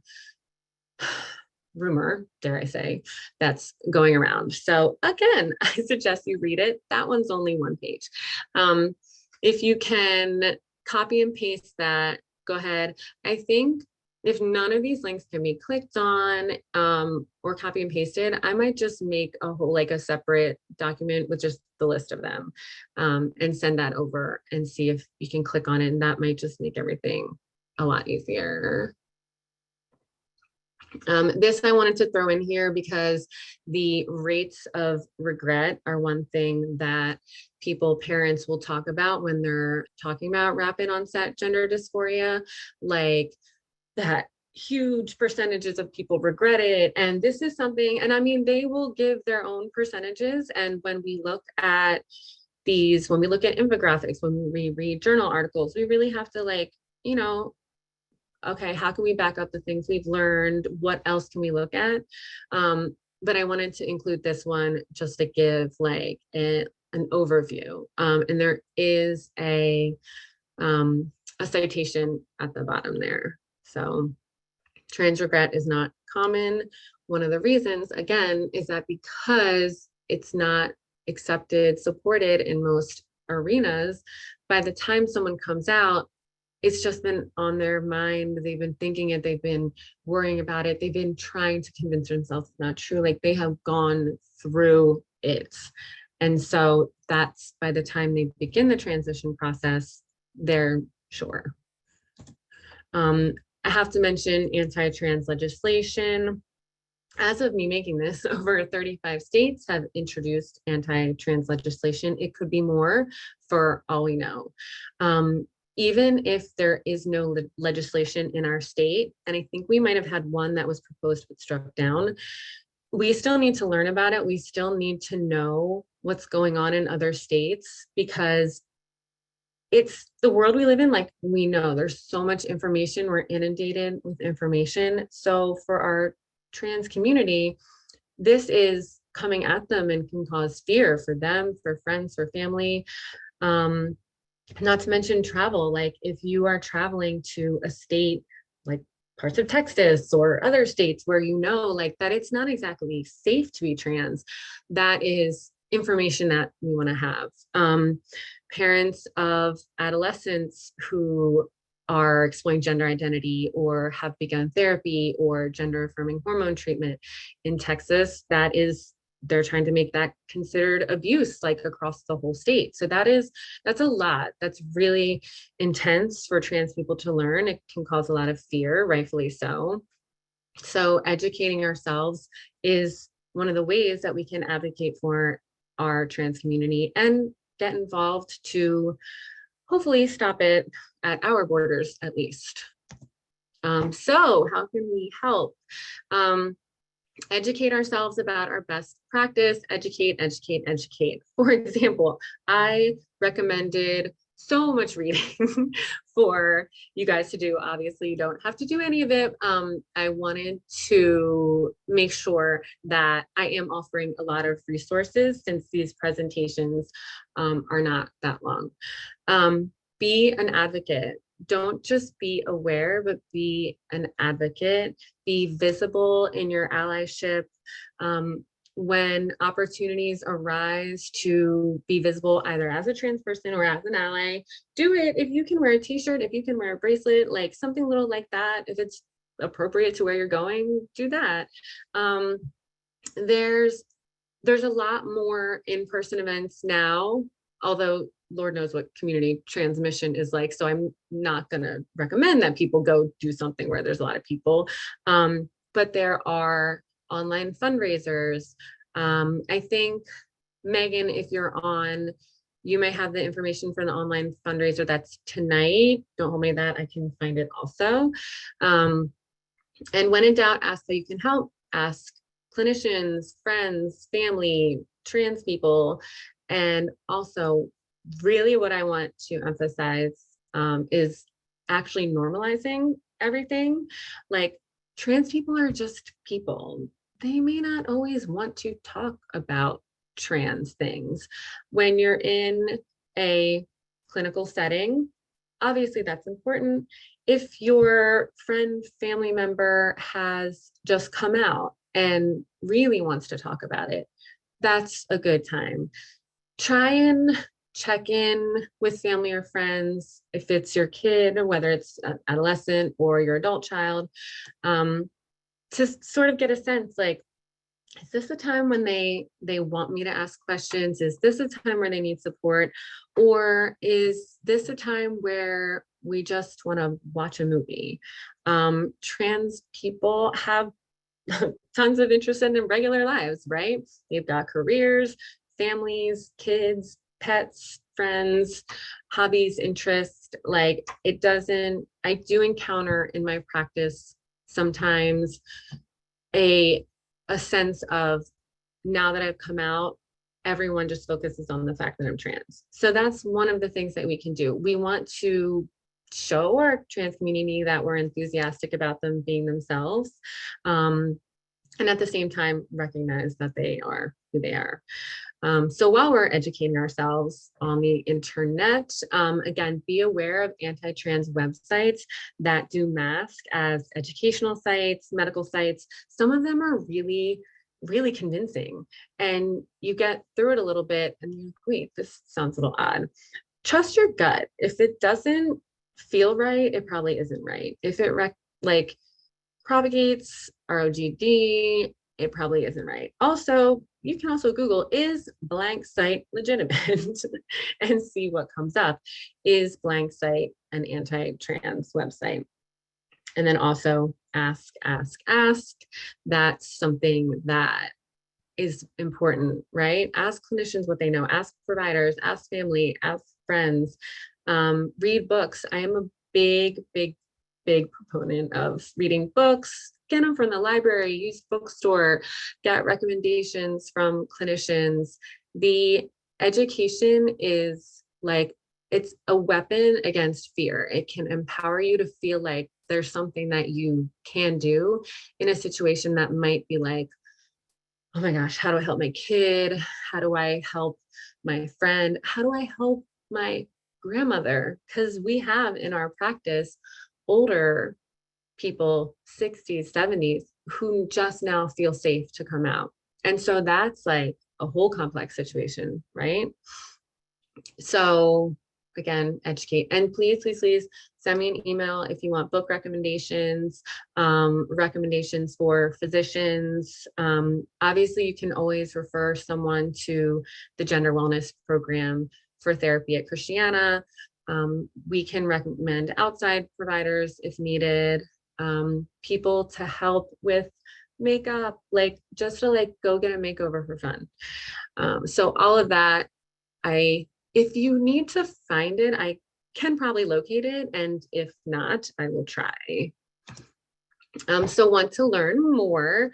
rumor, dare I say, that's going around. So again, I suggest you read it. That one's only one page. If you can copy and paste that, go ahead. I think if none of these links can be clicked on or copy and pasted, I might just make a whole, like a separate document with just the list of them and send that over and see if you can click on it. And that might just make everything a lot easier. This I wanted to throw in here because the rates of regret are one thing that parents will talk about when they're talking about rapid onset gender dysphoria, like that huge percentages of people regret it. And this is something, and I mean, they will give their own percentages. And when we look at when we look at infographics, when we read journal articles, we really have to okay, how can we back up the things we've learned? What else can we look at? But I wanted to include this one just to give an overview. And there is a citation at the bottom there. So trans regret is not common. One of the reasons, again, is that because it's not accepted, supported in most arenas, by the time someone comes out, it's just been on their mind. They've been thinking it. They've been worrying about it. They've been trying to convince themselves it's not true. Like they have gone through it. And so that's by the time they begin the transition process, they're sure. I have to mention anti-trans legislation. As of me making this, over 35 states have introduced anti-trans legislation. It could be more for all we know. Even if there is no legislation in our state, and I think we might have had one that was proposed but struck down, we still need to learn about it. We still need to know what's going on in other states, because it's the world we live in. Like, we know there's so much information, we're inundated with information. So for our trans community, this is coming at them and can cause fear for them, for friends, for family. Not to mention travel. Like, if you are traveling to a state like parts of Texas or other states where you know like that it's not exactly safe to be trans, that is information that we want to have. Parents of adolescents who are exploring gender identity or have begun therapy or gender affirming hormone treatment in Texas, they're trying to make that considered abuse, like across the whole state. So that's a lot. That's really intense for trans people to learn. It can cause a lot of fear, rightfully so. So educating ourselves is one of the ways that we can advocate for our trans community and get involved to hopefully stop it at our borders, at least. So how can we help? Educate ourselves about our best practice, educate. For example, I recommended so much reading for you guys to do. Obviously, you don't have to do any of it. I wanted to make sure that I am offering a lot of resources, since these presentations are not that long. Be an advocate. Don't just be aware, but be an advocate. Be visible in your allyship. When opportunities arise to be visible, either as a trans person or as an ally, do it. If you can wear a t-shirt, if you can wear a bracelet, like something little like that, if it's appropriate to where you're going, do that. There's a lot more in-person events now, although Lord knows what community transmission is like. So I'm not going to recommend that people go do something where there's a lot of people. But there are online fundraisers. I think, Megan, if you're on, you may have the information for the online fundraiser that's tonight. Don't hold me to that. I can find it also. And when in doubt, ask how you can help. Ask clinicians, friends, family, trans people. And also, really what I want to emphasize is actually normalizing everything. Like, trans people are just people. They may not always want to talk about trans things. When you're in a clinical setting, obviously that's important. If your friend, family member has just come out and really wants to talk about it, that's a good time. Try and check in with family or friends, if it's your kid, or whether it's an adolescent or your adult child, to sort of get a sense, like, is this a time when they want me to ask questions? Is this a time where they need support? Or is this a time where we just want to watch a movie? Trans people have tons of interest in their regular lives, right? They've got careers, families, kids, pets, friends, hobbies, interests. Like, I do encounter in my practice sometimes a sense of, now that I've come out, everyone just focuses on the fact that I'm trans. So that's one of the things that we can do. We want to show our trans community that we're enthusiastic about them being themselves. And at the same time, recognize that they are who they are. So while we're educating ourselves on the internet, again, be aware of anti-trans websites that do mask as educational sites, medical sites. Some of them are really, really convincing, and you get through it a little bit and you're like, wait, this sounds a little odd. Trust your gut. If it doesn't feel right, it probably isn't right. If it propagates ROGD, it probably isn't right. Also, you can also Google, is blank site legitimate? And see what comes up. Is blank site an anti-trans website? And then also ask, ask, ask. That's something that is important, right? Ask clinicians what they know, ask providers, ask family, ask friends, read books. I am a big, big, big proponent of reading books. Get them from the library, use bookstore, get recommendations from clinicians. The education is like, it's a weapon against fear. It can empower you to feel like there's something that you can do in a situation that might be like, oh my gosh, how do I help my kid? How do I help my friend? How do I help my grandmother? Because we have in our practice older people, 60s, 70s, who just now feel safe to come out. And so that's like a whole complex situation, right? So again, educate. And please, please, please send me an email if you want book recommendations, recommendations for physicians. Obviously, you can always refer someone to the gender wellness program for therapy at Christiana. We can recommend outside providers if needed, people to help with makeup, like just to like go get a makeover for fun. So all of that, if you need to find it, I can probably locate it. And if not, I will try. So want to learn more.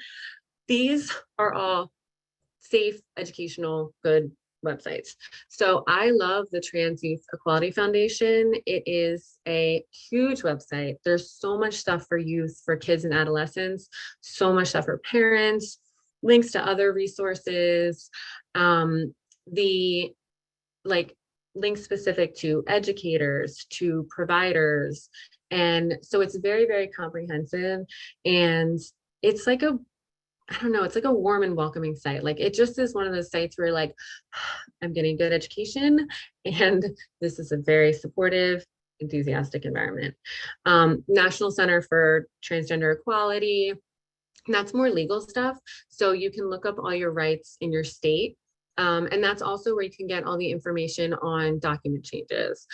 These are all safe, educational, good websites. So I love the Trans Youth Equality Foundation. It is a huge website. There's so much stuff for youth, for kids and adolescents, so much stuff for parents, links to other resources. The like links specific to educators, to providers. And so it's very, very comprehensive. And it's like I don't know, it's like a warm and welcoming site. Like it just is one of those sites where like, I'm getting good education and this is a very supportive, enthusiastic environment. National Center for Transgender Equality, that's more legal stuff. So you can look up all your rights in your state. And that's also where you can get all the information on document changes.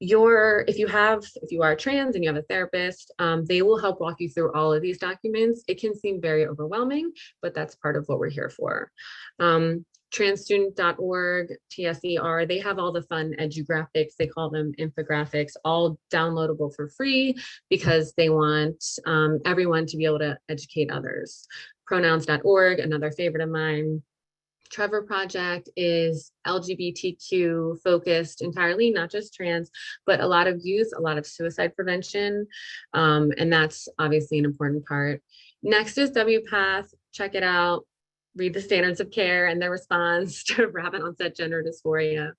If you are trans and you have a therapist, they will help walk you through all of these documents. It can seem very overwhelming, but that's part of what we're here for. Transstudent.org, TSER, they have all the fun edugraphics, they call them infographics, all downloadable for free because they want everyone to be able to educate others. Pronouns.org, another favorite of mine. Trevor Project is LGBTQ focused entirely, not just trans, but a lot of youth, a lot of suicide prevention. And that's obviously an important part. Next is WPATH, check it out. Read the standards of care and their response to rapid onset gender dysphoria.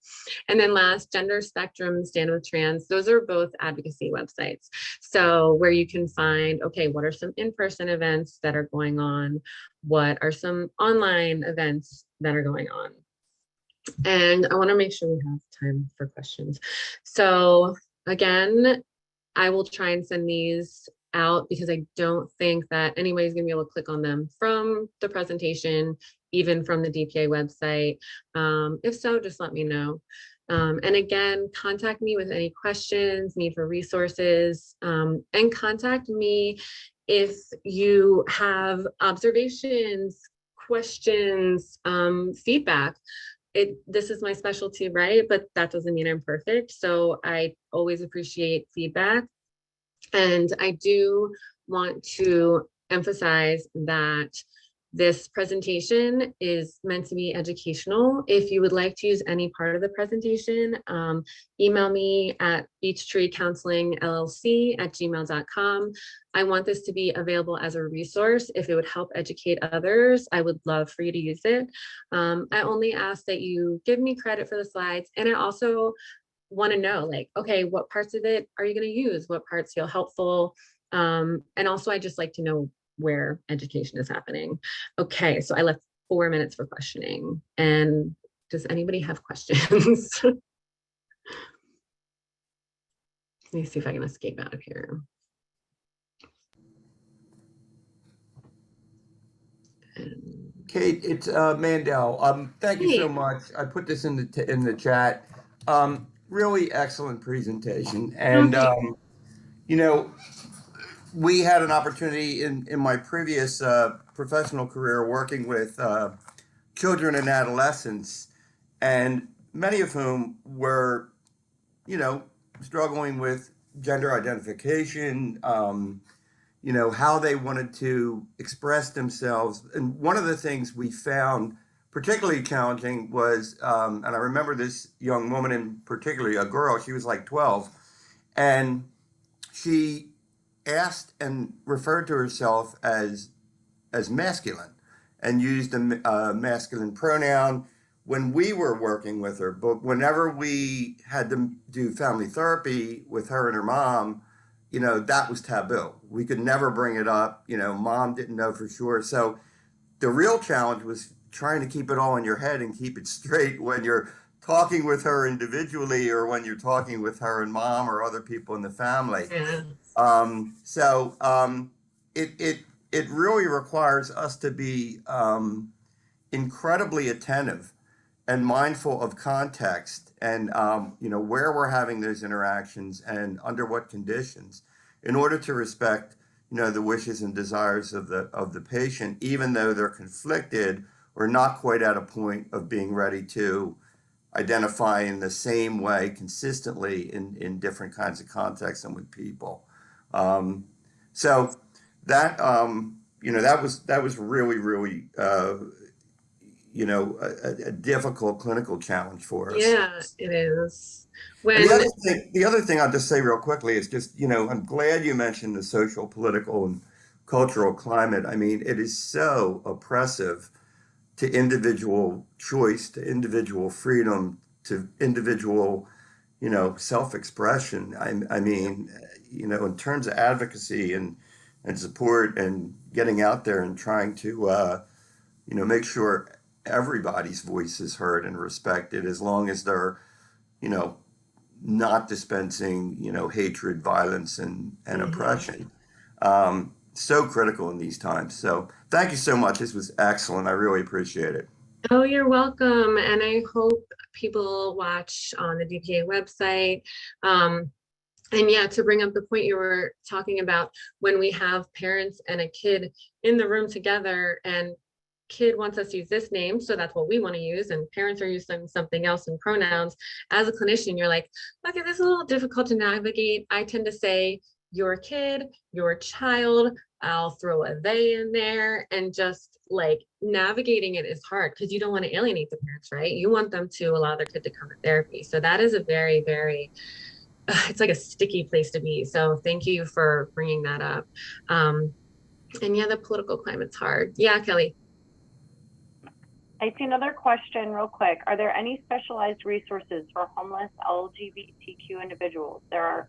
And then last, Gender Spectrum, Stand with Trans. Those are both advocacy websites. So where you can find, okay, what are some in-person events that are going on? What are some online events that are going on? And I want to make sure we have time for questions. So again, I will try and send these out because I don't think that anybody's going to be able to click on them from the presentation, even from the DPA website. If so, just let me know. And again, contact me with any questions, need for resources, and contact me if you have observations, questions, feedback. This is my specialty, right? But that doesn't mean I'm perfect. So I always appreciate feedback. And I do want to emphasize that this presentation is meant to be educational. If you would like to use any part of the presentation, email me at beechtreecounselingllc@gmail.com. I want this to be available as a resource. If it would help educate others, I would love for you to use it. I only ask that you give me credit for the slides. And I also want to know, like, okay, what parts of it are you going to use? What parts feel helpful? And also, I just like to know where education is happening. Okay, so I left 4 minutes for questioning. And does anybody have questions? Let me see if I can escape out of here. And Kate, it's Mandel. Thank you so Hey. much. I put this in the chat. Really excellent presentation, and Okay. you know, we had an opportunity in my previous professional career working with children and adolescents, and many of whom were, you know, struggling with gender identification. How they wanted to express themselves. And one of the things we found particularly challenging was, and I remember this young woman in particularly, a girl, she was like 12, and she asked and referred to herself as masculine and used a masculine pronoun when we were working with her. But whenever we had to do family therapy with her and her mom, that was taboo. We could never bring it up. Mom didn't know for sure. So the real challenge was trying to keep it all in your head and keep it straight when you're talking with her individually or when you're talking with her and mom or other people in the family. Yeah. It really requires us to be incredibly attentive and mindful of context and where we're having those interactions and under what conditions in order to respect the wishes and desires of the patient, even though they're conflicted or not quite at a point of being ready to identify in the same way consistently in different kinds of contexts and with people. So that that was really really a difficult clinical challenge for us. Yeah, it is. And When the other thing I'll just say real quickly is just, I'm glad you mentioned the social, political, and cultural climate. I mean, it is so oppressive to individual choice, to individual freedom, to individual, self-expression. I mean, in terms of advocacy and support and getting out there and trying to, make sure everybody's voice is heard and respected as long as they're, you know, not dispensing, hatred, violence, and Mhm. oppression. So critical in these times. So thank you so much. This was excellent. I really appreciate it. Oh, you're welcome. And I hope people watch on the DPA website. And yeah, to bring up the point you were talking about, when we have parents and a kid in the room together and kid wants us to use this name, so that's what we want to use, and parents are using something else in pronouns. As a clinician, you're like, okay, this is a little difficult to navigate. I tend to say your kid, your child. I'll throw a they in there, and just like navigating it is hard because you don't want to alienate the parents, right? You want them to allow their kid to come to therapy. So that is a very, very it's like a sticky place to be. So thank you for bringing that up. And yeah, the political climate's hard. Yeah, Kelly. I see another question real quick. Are there any specialized resources for homeless LGBTQ individuals? There are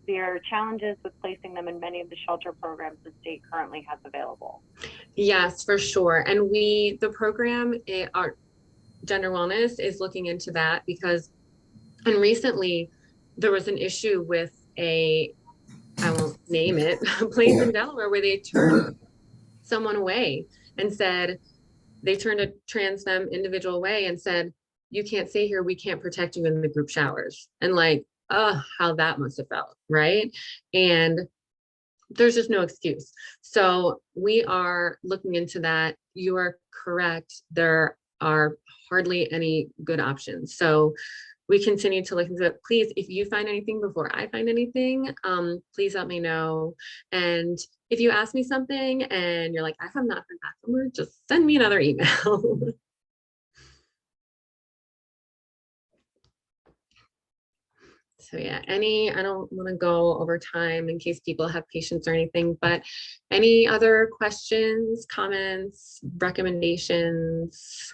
challenges with placing them in many of the shelter programs the state currently has available. Yes, for sure. And the program, our Gender Wellness is looking into that because, and recently there was an issue with I won't name it, a place in Delaware where they turned someone away and said, they turned a trans femme individual away and said, you can't stay here, we can't protect you in the group showers. And like, oh, how that must have felt, right? And there's just no excuse. So we are looking into that. You are correct. There are hardly any good options. So we continue to look into it. Please, if you find anything before I find anything, please let me know. And if you ask me something and you're like, I have not heard back from her, just send me another email. So yeah, I don't want to go over time in case people have patients or anything, but any other questions, comments, recommendations?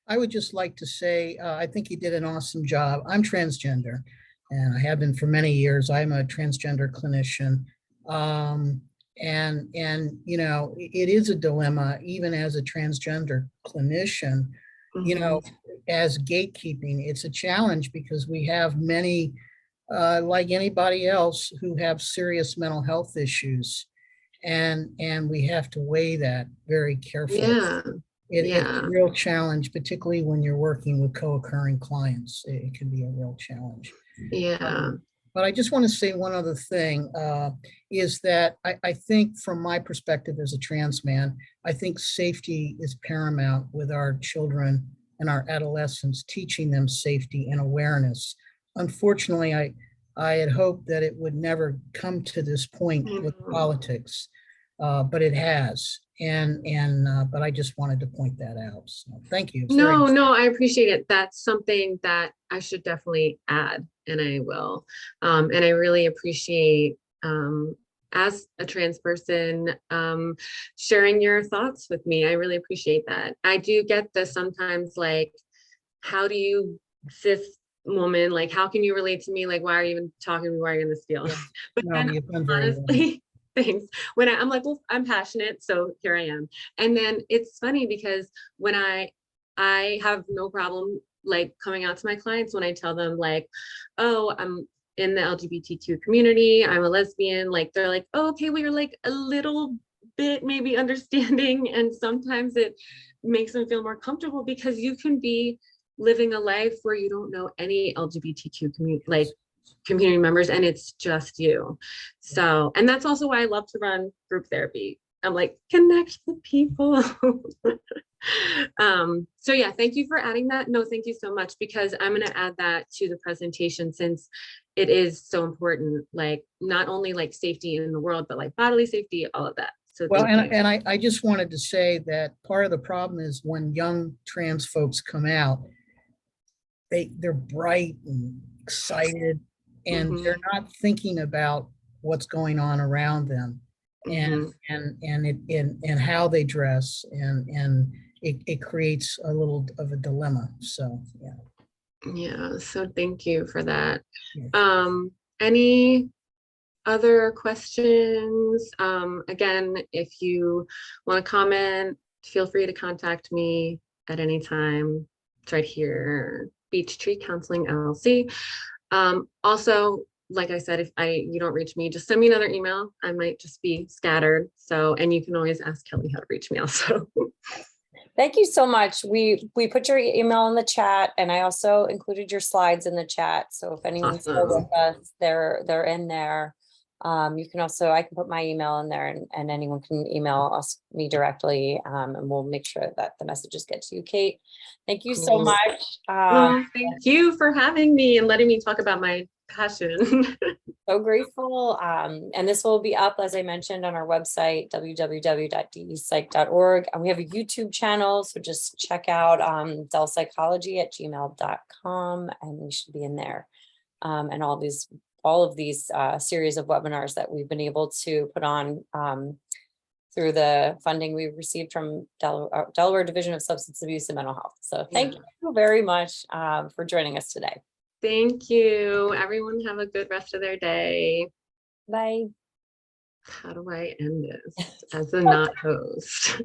I would just like to say, I think you did an awesome job. I'm transgender, and I have been for many years. I'm a transgender clinician. And it is a dilemma, even as a transgender clinician, as gatekeeping, it's a challenge because we have many, like anybody else, who have serious mental health issues. And we have to weigh that very carefully. Yeah. It's Yeah. a real challenge, particularly when you're working with co-occurring clients. It can be a real challenge. Yeah. But I just want to say one other thing, is that I think from my perspective as a trans man, I think safety is paramount with our children and our adolescents, teaching them safety and awareness. Unfortunately, I had hoped that it would never come to this point with politics, but it has. But I just wanted to point that out. So thank you. It's very No, I appreciate it. That's something that I should definitely add, and I will. And I really appreciate, as a trans person, sharing your thoughts with me. I really appreciate that. I do get this sometimes, like, how do you, cis woman, like, how can you relate to me? Like, why are you even talking to me? Why are you in this field? Yeah. But No, then you've done very well. honestly, thanks. When I'm like, well, I'm passionate, so here I am. And then it's funny because when I have no problem like coming out to my clients when I tell them like, oh, I'm in the LGBTQ community, I'm a lesbian, like they're like, oh, okay, well, you're like a little bit maybe understanding. And sometimes it makes them feel more comfortable because you can be living a life where you don't know any LGBTQ community, like community members, and it's just you. So, and that's also why I love to run group therapy. I'm like, connect with people. So yeah, thank you for adding that. No, thank you so much, because I'm going to add that to the presentation since it is so important, like not only like safety in the world, but like bodily safety, all of that. So Well, thank you. and I just wanted to say that part of the problem is when young trans folks come out, they're bright and excited, and they're not thinking about what's going on around them, and how they dress, and it creates a little of a dilemma. So Yeah, so thank you for that. yeah. Any other questions? Again, if you want to comment, feel free to contact me at any time. It's right here, Beach Tree Counseling LLC. Also, like I said, if you don't reach me, just send me another email. I might just be scattered. So, and you can always ask Kelly how to reach me also. Thank you so much. We put your email in the chat, and I also included your slides in the chat. So if anyone's still with us, they're in there. You can also, I can put my email in there, and anyone can email us, me directly, and we'll make sure that the messages get to you, Kate. Thank you so much. Thank you for having me and letting me talk about my passion. So grateful. And this will be up, as I mentioned, on our website, www.depsych.org. And we have a YouTube channel, so just check out delpsychology@gmail.com, and we should be in there. And all of these series of webinars that we've been able to put on through the funding we received from Delaware Division of Substance Abuse and Mental Health. So thank you very much for joining us today. Thank you. Everyone have a good rest of their day. Bye. How do I end this as a not host?